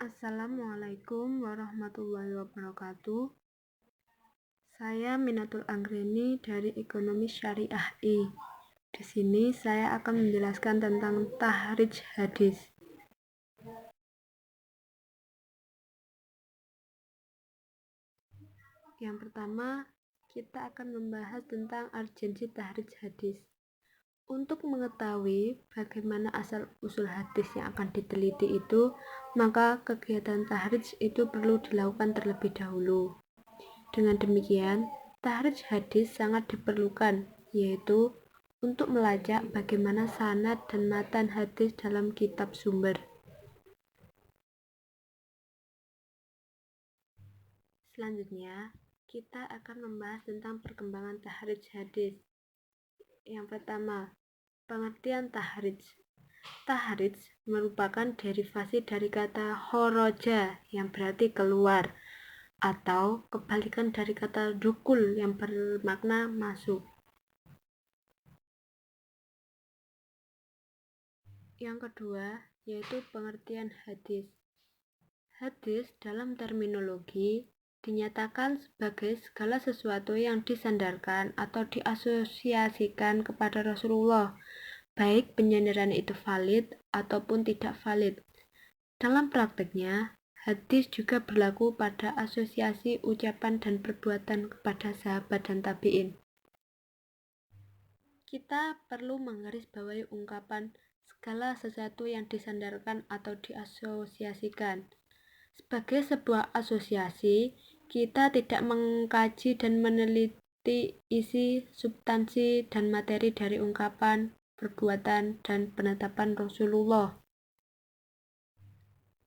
Assalamualaikum warahmatullahi wabarakatuh. Saya Minatul Anggreni dari Ekonomi Syariah I. Di sini saya akan menjelaskan tentang tahrij hadis. Yang pertama, kita akan membahas tentang urgensi tahrij hadis. Untuk mengetahui bagaimana asal-usul hadis yang akan diteliti itu, maka kegiatan tahrij itu perlu dilakukan terlebih dahulu. Dengan demikian, tahrij hadis sangat diperlukan, yaitu untuk melacak bagaimana sanad dan matan hadis dalam kitab sumber. Selanjutnya, kita akan membahas tentang perkembangan tahrij hadis. Yang pertama, pengertian tahrij. Tahrij merupakan derivasi dari kata khoroja yang berarti keluar, atau kebalikan dari kata dukul yang bermakna masuk. Yang kedua, yaitu pengertian hadis. Hadis dalam terminologi dinyatakan sebagai segala sesuatu yang disandarkan atau diasosiasikan kepada Rasulullah, baik penyandaran itu valid ataupun tidak valid. Dalam prakteknya, hadis juga berlaku pada asosiasi ucapan dan perbuatan kepada sahabat dan tabi'in. Kita perlu menggarisbawahi ungkapan segala sesuatu yang disandarkan atau diasosiasikan. Sebagai sebuah asosiasi, kita tidak mengkaji dan meneliti isi, substansi, dan materi dari ungkapan, perbuatan, dan penetapan Rasulullah.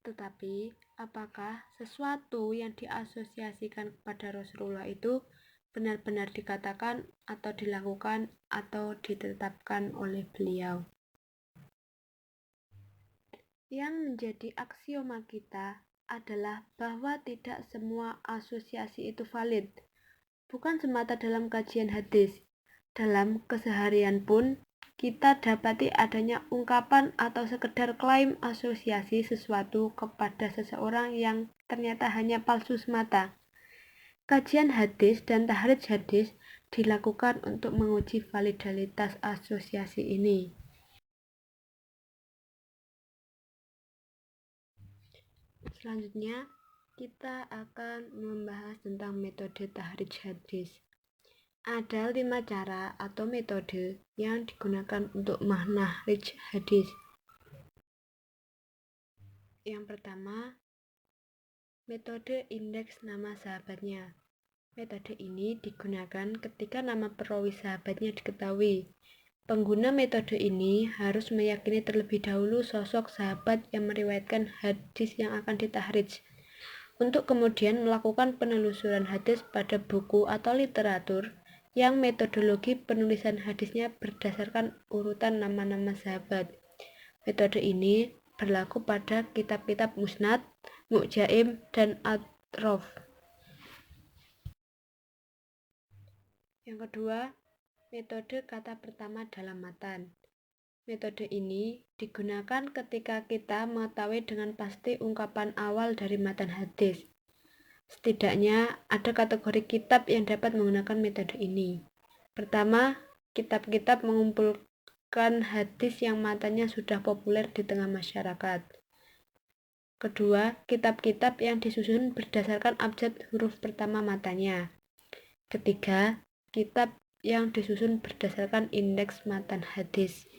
Tetapi, apakah sesuatu yang diasosiasikan kepada Rasulullah itu benar-benar dikatakan atau dilakukan atau ditetapkan oleh beliau? Yang menjadi aksioma kita adalah bahwa tidak semua asosiasi itu valid, bukan semata dalam kajian hadis. Dalam keseharian pun, kita dapati adanya ungkapan atau sekedar klaim asosiasi sesuatu kepada seseorang yang ternyata hanya palsu semata. Kajian hadis dan tahrij hadis dilakukan untuk menguji validitas asosiasi ini. Selanjutnya, kita akan membahas tentang metode tahrij hadis. Ada 5 cara atau metode yang digunakan untuk menahrij hadis. Yang pertama, metode indeks nama sahabatnya. Metode ini digunakan ketika nama perawi sahabatnya diketahui. Pengguna metode ini harus meyakini terlebih dahulu sosok sahabat yang meriwayatkan hadis yang akan ditahrij, untuk kemudian melakukan penelusuran hadis pada buku atau literatur yang metodologi penulisan hadisnya berdasarkan urutan nama-nama sahabat. Metode ini berlaku pada kitab-kitab musnad, mu'jaim, dan atrof. Yang kedua, metode kata pertama dalam matan. Metode ini digunakan ketika kita mengetahui dengan pasti ungkapan awal dari matan hadis. Setidaknya ada kategori kitab yang dapat menggunakan metode ini. Pertama, kitab-kitab mengumpulkan hadis yang matanya sudah populer di tengah masyarakat. Kedua, kitab-kitab yang disusun berdasarkan abjad huruf pertama matanya. Ketiga, kitab yang disusun berdasarkan indeks matan hadis.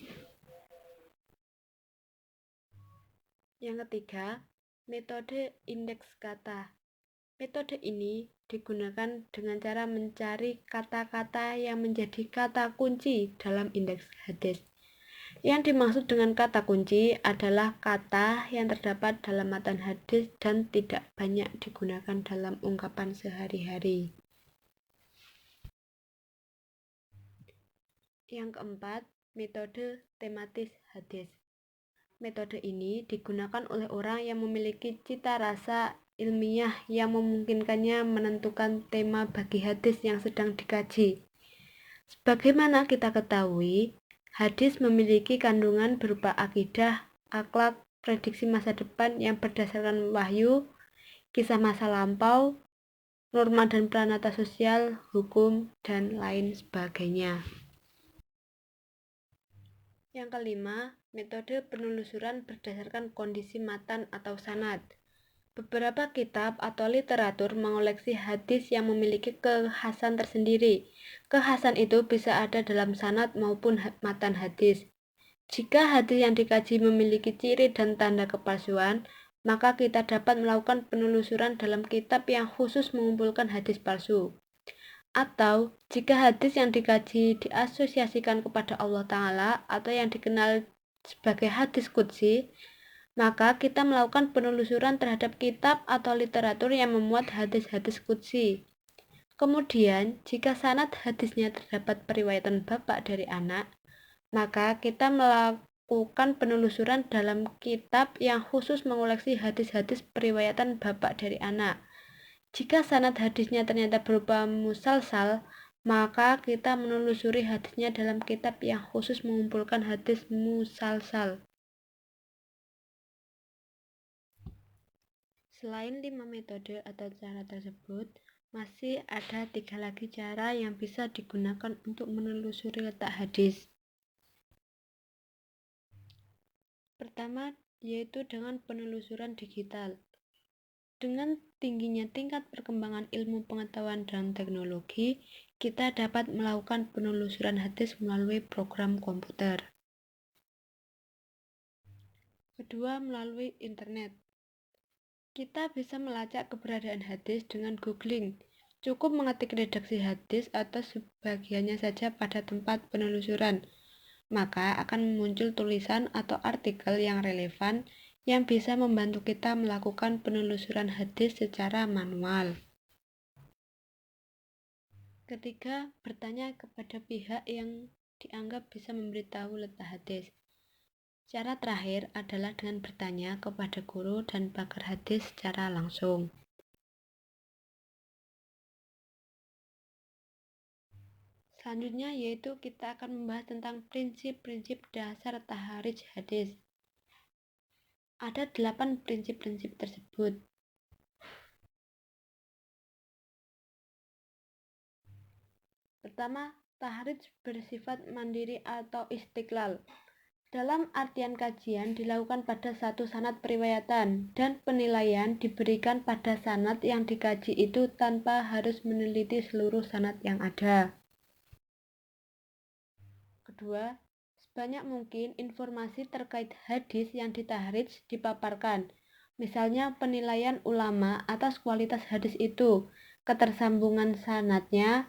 Yang ketiga, metode indeks kata. Metode ini digunakan dengan cara mencari kata-kata yang menjadi kata kunci dalam indeks hadis. Yang dimaksud dengan kata kunci adalah kata yang terdapat dalam matan hadis dan tidak banyak digunakan dalam ungkapan sehari-hari. Yang keempat, metode tematis hadis. Metode ini digunakan oleh orang yang memiliki cita rasa ilmiah yang memungkinkannya menentukan tema bagi hadis yang sedang dikaji. Sebagaimana kita ketahui, hadis memiliki kandungan berupa akidah, akhlak, prediksi masa depan yang berdasarkan wahyu, kisah masa lampau, norma dan pranata sosial, hukum, dan lain sebagainya. Yang kelima, metode penelusuran berdasarkan kondisi matan atau sanad. Beberapa kitab atau literatur mengoleksi hadis yang memiliki kekhasan tersendiri. Kekhasan itu bisa ada dalam sanad maupun matan hadis. Jika hadis yang dikaji memiliki ciri dan tanda kepalsuan, maka kita dapat melakukan penelusuran dalam kitab yang khusus mengumpulkan hadis palsu. Atau jika hadis yang dikaji diasosiasikan kepada Allah Ta'ala atau yang dikenal sebagai hadis qudsi, maka kita melakukan penelusuran terhadap kitab atau literatur yang memuat hadis-hadis qudsi. Kemudian, jika sanad hadisnya terdapat periwayatan bapak dari anak, maka kita melakukan penelusuran dalam kitab yang khusus mengoleksi hadis-hadis periwayatan bapak dari anak. Jika sanad hadisnya ternyata berupa musalsal, maka kita menelusuri hadisnya dalam kitab yang khusus mengumpulkan hadis musalsal. Selain 5 metode atau cara tersebut, masih ada 3 lagi cara yang bisa digunakan untuk menelusuri letak hadis. Pertama, yaitu dengan penelusuran digital. Dengan tingginya tingkat perkembangan ilmu pengetahuan dan teknologi, kita dapat melakukan penelusuran hadis melalui program komputer. Kedua, melalui internet. Kita bisa melacak keberadaan hadis dengan googling. Cukup mengetik redaksi hadis atau sebagiannya saja pada tempat penelusuran, maka akan muncul tulisan atau artikel yang relevan yang bisa membantu kita melakukan penelusuran hadis secara manual. Ketiga, bertanya kepada pihak yang dianggap bisa memberitahu letak hadis. Cara terakhir adalah dengan bertanya kepada guru dan pakar hadis secara langsung. Selanjutnya yaitu kita akan membahas tentang prinsip-prinsip dasar tahrij hadis. Ada 8 prinsip-prinsip tersebut. Pertama, tahrij bersifat mandiri atau istiqlal. Dalam artian kajian dilakukan pada satu sanad periwayatan dan penilaian diberikan pada sanad yang dikaji itu tanpa harus meneliti seluruh sanad yang ada. Kedua, sebanyak mungkin informasi terkait hadis yang ditahrij dipaparkan, misalnya penilaian ulama atas kualitas hadis itu, ketersambungan sanadnya,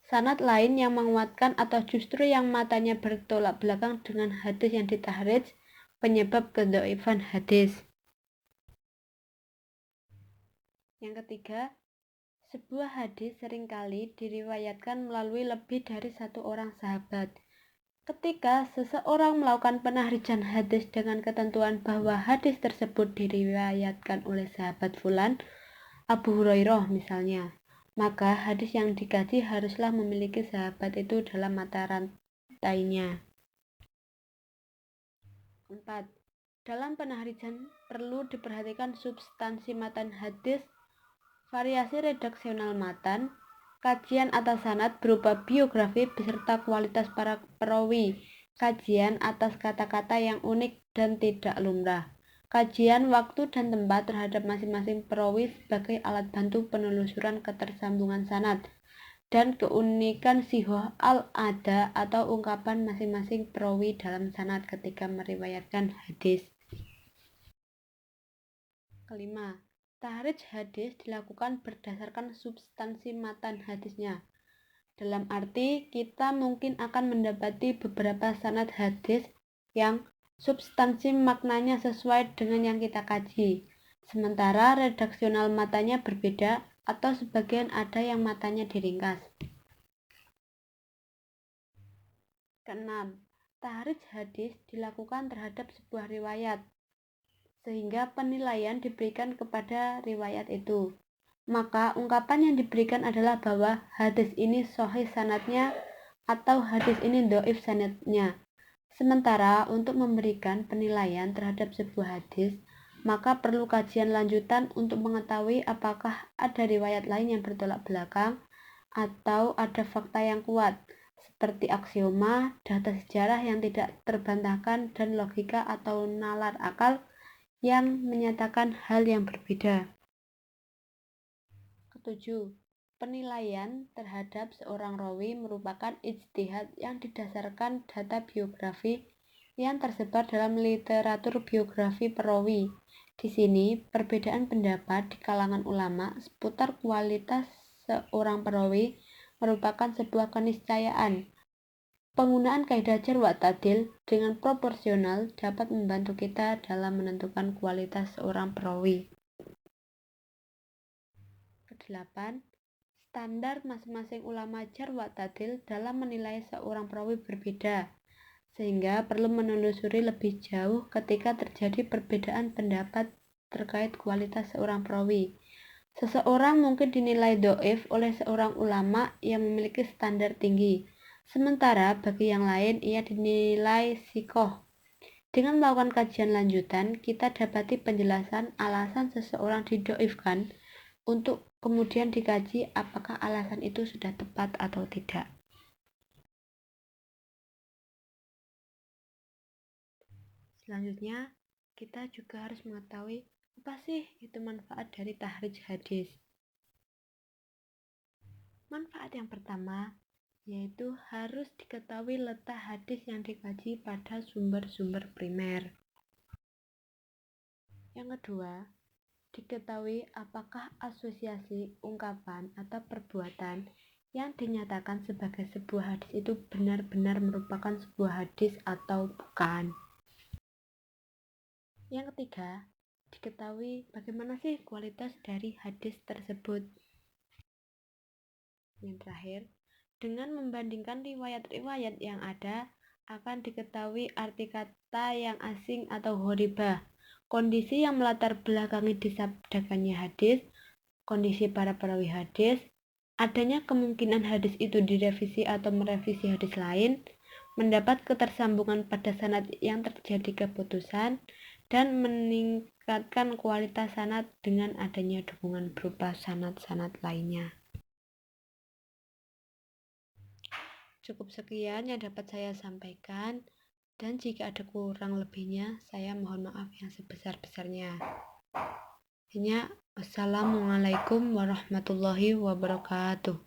sanad lain yang menguatkan atau justru yang matanya bertolak belakang dengan hadis yang ditahrij, penyebab kedhaifan hadis. Yang ketiga, sebuah hadis seringkali diriwayatkan melalui lebih dari satu orang sahabat. Ketika seseorang melakukan penahrijan hadis dengan ketentuan bahwa hadis tersebut diriwayatkan oleh sahabat fulan, Abu Hurairah misalnya, maka hadis yang dikaji haruslah memiliki sahabat itu dalam mata rantainya. 4. Dalam penahrijan perlu diperhatikan substansi matan hadis, variasi redaksional matan, kajian atas sanad berupa biografi beserta kualitas para perawi, kajian atas kata-kata yang unik dan tidak lumrah, kajian waktu dan tempat terhadap masing-masing perawi sebagai alat bantu penelusuran ketersambungan sanad, dan keunikan sihah al-ada atau ungkapan masing-masing perawi dalam sanad ketika meriwayatkan hadis. Kelima, tahrij hadis dilakukan berdasarkan substansi matan hadisnya. Dalam arti, kita mungkin akan mendapati beberapa sanad hadis yang substansi maknanya sesuai dengan yang kita kaji, sementara redaksional matanya berbeda atau sebagian ada yang matanya diringkas. Keenam, tahrij hadis dilakukan terhadap sebuah riwayat, sehingga penilaian diberikan kepada riwayat itu. Maka ungkapan yang diberikan adalah bahwa hadis ini sahih sanadnya atau hadis ini dhaif sanadnya. Sementara untuk memberikan penilaian terhadap sebuah hadis, maka perlu kajian lanjutan untuk mengetahui apakah ada riwayat lain yang bertolak belakang atau ada fakta yang kuat, seperti aksioma, data sejarah yang tidak terbantahkan, dan logika atau nalar akal yang menyatakan hal yang berbeda. Ketujuh, penilaian terhadap seorang rawi merupakan ijtihad yang didasarkan data biografi yang tersebar dalam literatur biografi perawi. Di sini, perbedaan pendapat di kalangan ulama seputar kualitas seorang perawi merupakan sebuah keniscayaan. Penggunaan kaidah jar wa ta'dil dengan proporsional dapat membantu kita dalam menentukan kualitas seorang perawi. Kedelapan, standar masing-masing ulama jar wa ta'dil dalam menilai seorang perawi berbeda, sehingga perlu menelusuri lebih jauh ketika terjadi perbedaan pendapat terkait kualitas seorang perawi. Seseorang mungkin dinilai dhaif oleh seorang ulama yang memiliki standar tinggi, sementara bagi yang lain ia dinilai shikoh. Dengan melakukan kajian lanjutan, kita dapati penjelasan alasan seseorang didhaifkan untuk kemudian dikaji apakah alasan itu sudah tepat atau tidak. Selanjutnya, kita juga harus mengetahui apa sih itu manfaat dari tahrij hadis. Manfaat yang pertama yaitu harus diketahui letak hadis yang dikaji pada sumber-sumber primer. Yang kedua, diketahui apakah asosiasi, ungkapan, atau perbuatan yang dinyatakan sebagai sebuah hadis itu benar-benar merupakan sebuah hadis atau bukan. Yang ketiga, diketahui bagaimana sih kualitas dari hadis tersebut. Yang terakhir, dengan membandingkan riwayat-riwayat yang ada, akan diketahui arti kata yang asing atau ghoribah, kondisi yang melatar belakangi disabdakannya hadis, kondisi para perawi hadis, adanya kemungkinan hadis itu direvisi atau merevisi hadis lain, mendapat ketersambungan pada sanad yang terjadi keputusan, dan meningkatkan kualitas sanad dengan adanya dukungan berupa sanad-sanad lainnya. Cukup sekian yang dapat saya sampaikan, dan jika ada kurang lebihnya, saya mohon maaf yang sebesar-besarnya. Wassalamualaikum warahmatullahi wabarakatuh.